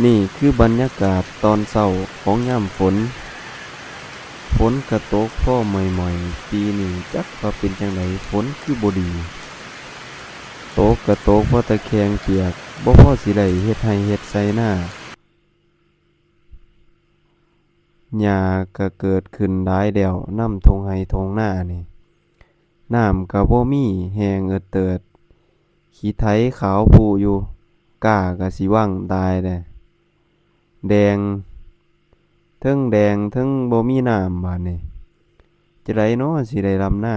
นี่คือบรรยากาศตอนเช้าของยามฝน ฝนก็ตกพอหม่อยๆปีนี้จักว่าเป็นจั่งใดฝนคือบ่ดีตกก็ตกพอตะแคงเปียกบ่พอสิได้เฮ็ดไร่เฮ็ดไร่นาหญ้าก็เกิดขึ้นหลายแล้วนำทุ่งไร่ทุ่งนานี่น้ำก็บ่มีแห้งเอิดเติดขี้ไถขาวพูอยู่ก้าก็สิวังตายแล้แดงเทิงแดงเทิงบ่มีน้ำบาดนี้จั่งใดน้อสิได้รำนา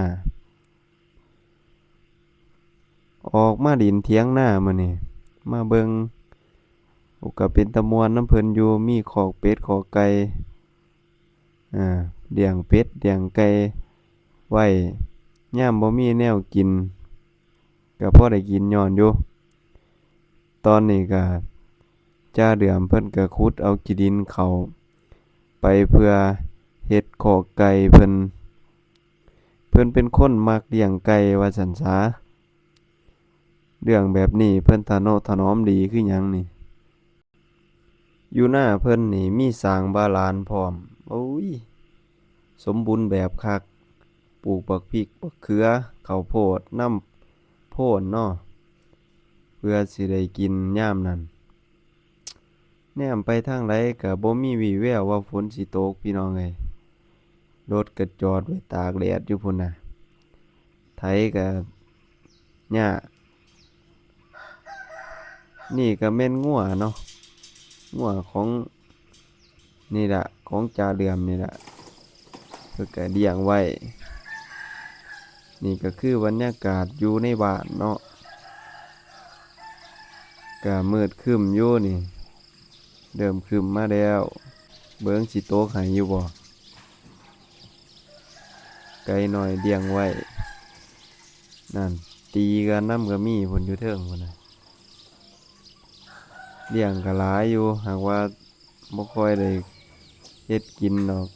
ออกมาดินเถียงนามื้อนี้มาเบิ่งก็เป็นตาม่วนนำเพิ่นอยู่มีคอกเป็ดคอกไก่เลี้ยงเป็ดเลี้ยงไก่ไว้ยามบ่มีแนวกินก็พอได้กินญ้อนอยู่ตอนนี้ก็จ่าเดือมเพิ่นก็ขุดเอาขี้ดินเข้าไปเพื่อเฮ็ดคอกไก่เพิ่นเป็นคนมักเลี้ยงไก่ว่าซั่นซะเรื่องแบบนี้เพิ่นทะเนาะถนอมดีคือหยังนี่อยู่นาเพิ่นนี่มีสร้างบาลานพร้อมโอ้ยสมบูรณ์แบบคักปลูกบักพริกบักเขือข้าวโพดนำโพนเนาะเพื่อสิได้กินยามนั้นแนมไปทางใดก็บ่มีวี่แววว่าฝนสิตกพี่น้องเอ้ยรถก็จอดไว้ตากแดดอยู่พุ่นน่ะไถก็ยากนี่ก็แม่นงัวเนาะงัวของนี่ล่ะของจ่าเดือมนี่ล่ะเพิ่นก็เลี้ยงไว้นี่ก็คือบรรยากาศอยู่ในบ้านเนาะก็มืดครึ้มอยู่นี่เริ่มครึ้มมาแล้วเบิ่งสิตกให้อยู่บ่ไกลน้อยเลี้ยงไว้นั่นตีกันนำก็มีพุ่นอยู่เทิงพุ่นน่ะเลี้ยงก็หลายอยู่หากว่าบ่ค่อยได้เฮ็ดกินดอก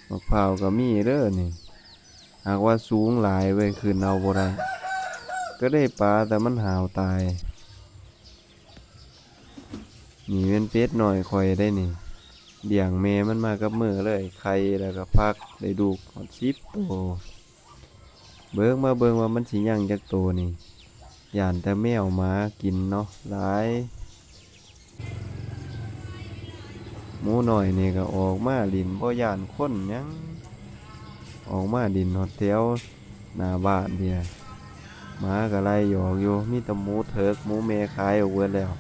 มะพร้าวก็มีเด้อนี่หากว่าสูงหลายเว้ยขึ้นเอาบ่ได้ก็ได้ปลาแต่มันหาวตายนี่แม่นเป็ดน้อยข้อยได้นี่เลี้ยงแม่มันมากับมื้อเลยไข่แล้วก็ฟักได้ลูกฮอด10โตเบิ่งมาเบิ่งว่ามันสิยังจักโตนี่ย้านแต่แมวหมากินเนาะหลายหมูน้อยนี่ก็ออกมาเล่นบ่ย้านคนหยังออกมาเล่นฮอดแถวหน้าบ้านพี่น่ะหมาก็ไล่หยอกอยู่มีแต่หมูเถิกหมูแม่ขายออกเบิดแล้ว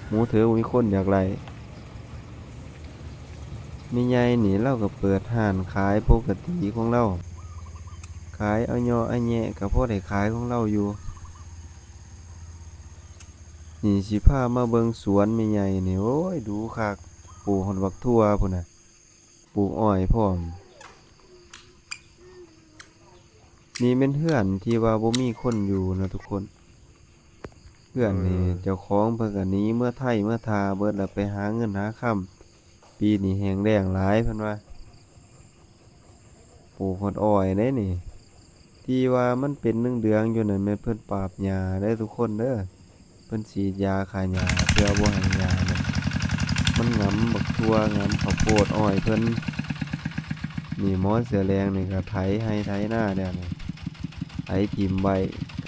หมูเถิกบ่มีคนอยากไล่แม่ใหญ่นี่เลาก็เปิดร้านขายปกติของเลาขายเอาย่อเอาแยะก็พอได้ขายของเลาอยู่นี่สิพามาเบิ่งสวนแม่ใหญ่นี่โอ้ยดูคักปลูกฮอดบักทั่วพุ่นน่ะปลูกอ้อยพร้อมนี่แม่นเรือนที่ว่าบ่มีคนอยู่นะทุกคนเรือนนี่เจ้าของเพิ่นก็หนีเมือไทเมือทาเบิดแล้วไปหาเงินหาค่ำปีนี้แห้งแล้งหลายเพิ่นว่าปลูกฮอดอ้อยเด้นี่ที่ว่ามันเป็นเหลืองๆอยู่นั่นแม่นเพิ่นปราบหญ้าเด้อทุกคนเด้อเพิ่นฉีดยาฆ่าหญ้าเพื่อบ่ให้หญ้ามันหงำบักทั่วหงำข้าวโพดอ้อยเพิ่นนี่หมอเสื้อแดงนี่ก็ไถให้ไถนาแล้วนี่ไถทิ่มไว้